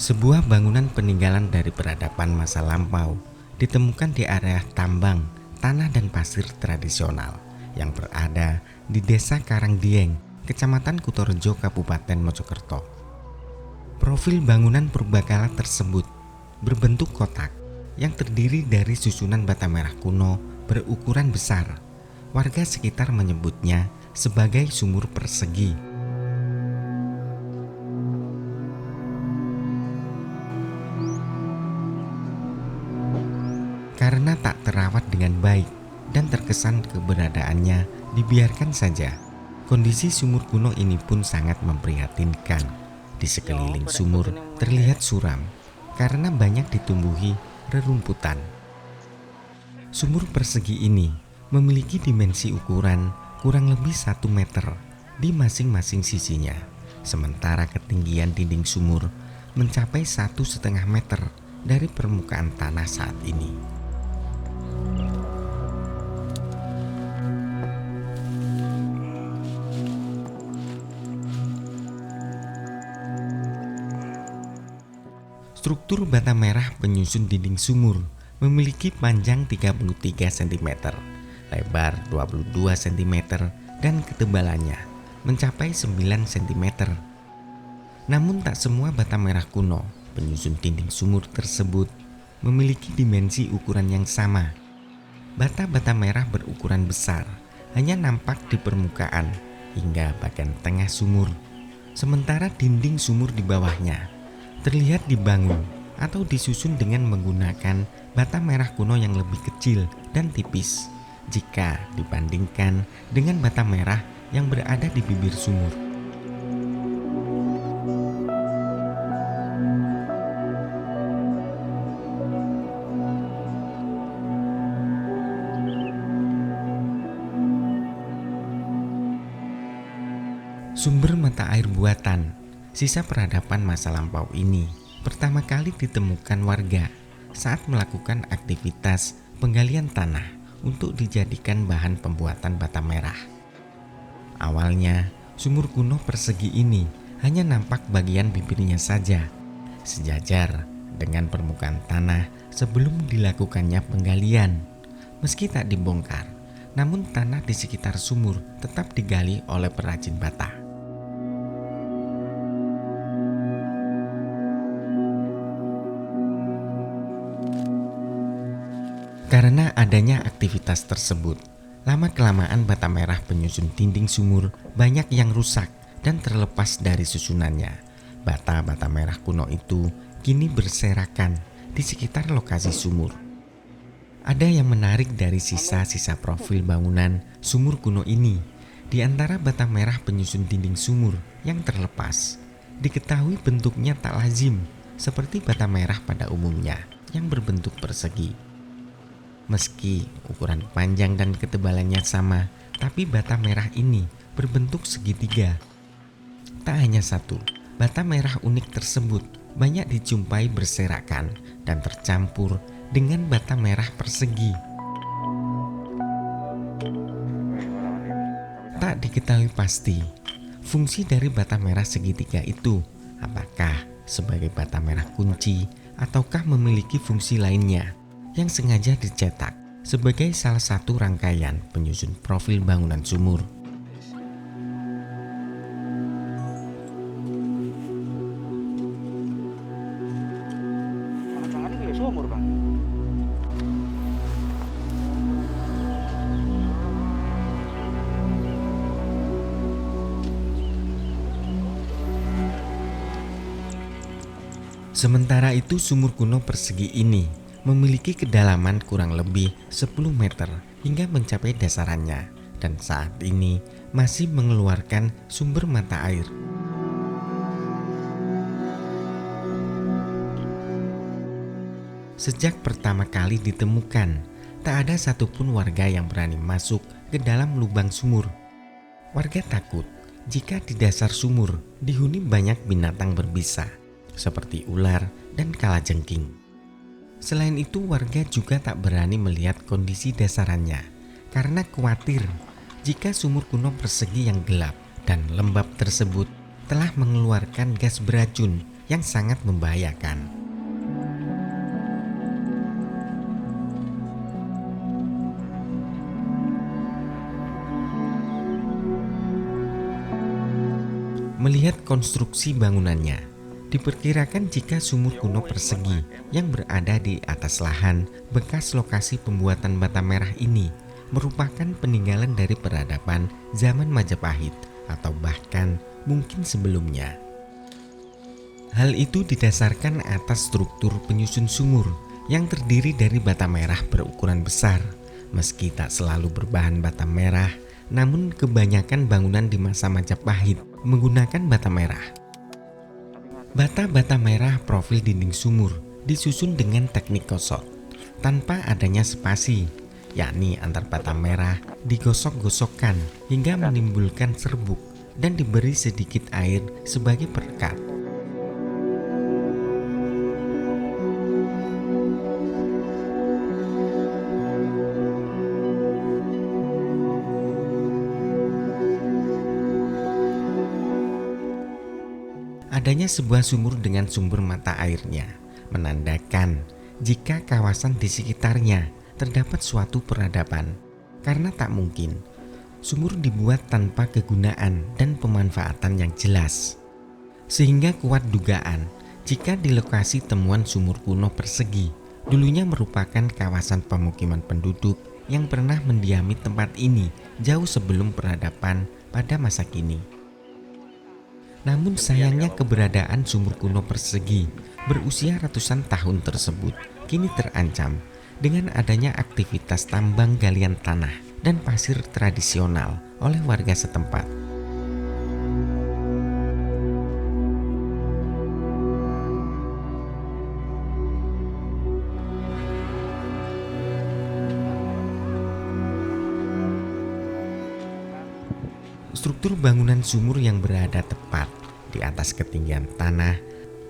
Sebuah bangunan peninggalan dari peradaban masa lampau ditemukan di area tambang, tanah dan pasir tradisional yang berada di Desa Karangdieng, Kecamatan Kutorejo, Kabupaten Mojokerto. Profil bangunan purbakala tersebut berbentuk kotak yang terdiri dari susunan bata merah kuno berukuran besar. Warga sekitar menyebutnya sebagai sumur persegi. Karena tak terawat dengan baik dan terkesan keberadaannya dibiarkan saja, kondisi sumur kuno ini pun sangat memprihatinkan. Di sekeliling sumur terlihat suram karena banyak ditumbuhi rerumputan. Sumur persegi ini memiliki dimensi ukuran kurang lebih 1 meter di masing-masing sisinya, sementara ketinggian dinding sumur mencapai 1,5 meter dari permukaan tanah saat ini. Struktur bata merah penyusun dinding sumur memiliki panjang 33 cm, lebar 22 cm, dan ketebalannya mencapai 9 cm. Namun tak semua bata merah kuno penyusun dinding sumur tersebut memiliki dimensi ukuran yang sama. Bata-bata merah berukuran besar hanya nampak di permukaan hingga bagian tengah sumur, sementara dinding sumur di bawahnya terlihat dibangun atau disusun dengan menggunakan bata merah kuno yang lebih kecil dan tipis jika dibandingkan dengan bata merah yang berada di bibir sumur. Sumber mata air buatan sisa peradaban masa lampau ini pertama kali ditemukan warga saat melakukan aktivitas penggalian tanah untuk dijadikan bahan pembuatan bata merah. Awalnya, sumur kuno persegi ini hanya nampak bagian bibirnya saja, sejajar dengan permukaan tanah sebelum dilakukannya penggalian. Meski tak dibongkar, namun tanah di sekitar sumur tetap digali oleh perajin bata. Karena adanya aktivitas tersebut, lama-kelamaan bata merah penyusun dinding sumur banyak yang rusak dan terlepas dari susunannya. Bata-bata merah kuno itu kini berserakan di sekitar lokasi sumur. Ada yang menarik dari sisa-sisa profil bangunan sumur kuno ini. Di antara bata merah penyusun dinding sumur yang terlepas, diketahui bentuknya tak lazim seperti bata merah pada umumnya yang berbentuk persegi. Meski ukuran panjang dan ketebalannya sama, tapi bata merah ini berbentuk segitiga. Tak hanya satu, bata merah unik tersebut banyak dijumpai berserakan dan tercampur dengan bata merah persegi. Tak diketahui pasti fungsi dari bata merah segitiga itu, apakah sebagai bata merah kunci ataukah memiliki fungsi lainnya yang sengaja dicetak sebagai salah satu rangkaian penyusun profil bangunan sumur. Sementara itu, sumur kuno persegi ini memiliki kedalaman kurang lebih 10 meter hingga mencapai dasarannya, dan saat ini masih mengeluarkan sumber mata air. Sejak pertama kali ditemukan, tak ada satupun warga yang berani masuk ke dalam lubang sumur. Warga takut jika di dasar sumur dihuni banyak binatang berbisa seperti ular dan kalajengking. Selain itu, warga juga tak berani melihat kondisi dasarannya karena khawatir jika sumur kuno persegi yang gelap dan lembab tersebut telah mengeluarkan gas beracun yang sangat membahayakan. Melihat konstruksi bangunannya, diperkirakan jika sumur kuno persegi yang berada di atas lahan bekas lokasi pembuatan bata merah ini merupakan peninggalan dari peradaban zaman Majapahit atau bahkan mungkin sebelumnya. Hal itu didasarkan atas struktur penyusun sumur yang terdiri dari bata merah berukuran besar. Meski tak selalu berbahan bata merah, namun kebanyakan bangunan di masa Majapahit menggunakan bata merah. Bata-bata merah profil dinding sumur disusun dengan teknik gosok tanpa adanya spasi, yakni antar bata merah digosok-gosokkan hingga menimbulkan serbuk dan diberi sedikit air sebagai perekat. Adanya sebuah sumur dengan sumber mata airnya menandakan jika kawasan di sekitarnya terdapat suatu peradaban, karena tak mungkin sumur dibuat tanpa kegunaan dan pemanfaatan yang jelas. Sehingga kuat dugaan jika di lokasi temuan sumur kuno persegi dulunya merupakan kawasan pemukiman penduduk yang pernah mendiami tempat ini jauh sebelum peradaban pada masa kini. Namun sayangnya keberadaan sumur kuno persegi berusia ratusan tahun tersebut kini terancam dengan adanya aktivitas tambang galian tanah dan pasir tradisional oleh warga setempat. Struktur bangunan sumur yang berada tepat di atas ketinggian tanah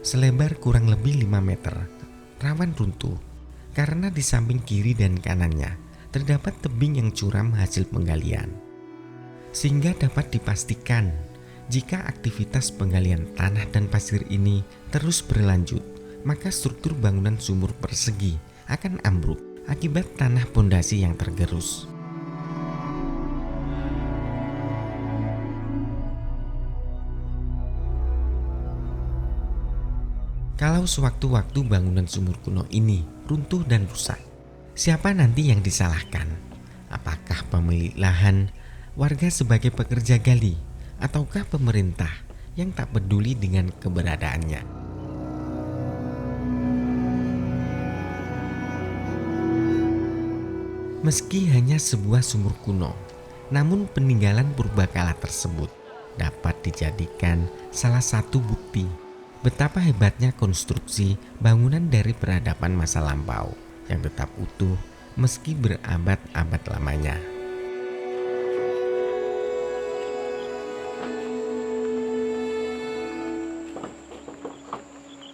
selebar kurang lebih 5 meter rawan runtuh karena di samping kiri dan kanannya terdapat tebing yang curam hasil penggalian. Sehingga dapat dipastikan jika aktivitas penggalian tanah dan pasir ini terus berlanjut, maka struktur bangunan sumur persegi akan ambruk akibat tanah pondasi yang tergerus. Kalau sewaktu-waktu bangunan sumur kuno ini runtuh dan rusak, siapa nanti yang disalahkan? Apakah pemilik lahan, warga sebagai pekerja gali, ataukah pemerintah yang tak peduli dengan keberadaannya? Meski hanya sebuah sumur kuno, namun peninggalan purbakala tersebut dapat dijadikan salah satu bukti betapa hebatnya konstruksi bangunan dari peradaban masa lampau yang tetap utuh meski berabad-abad lamanya.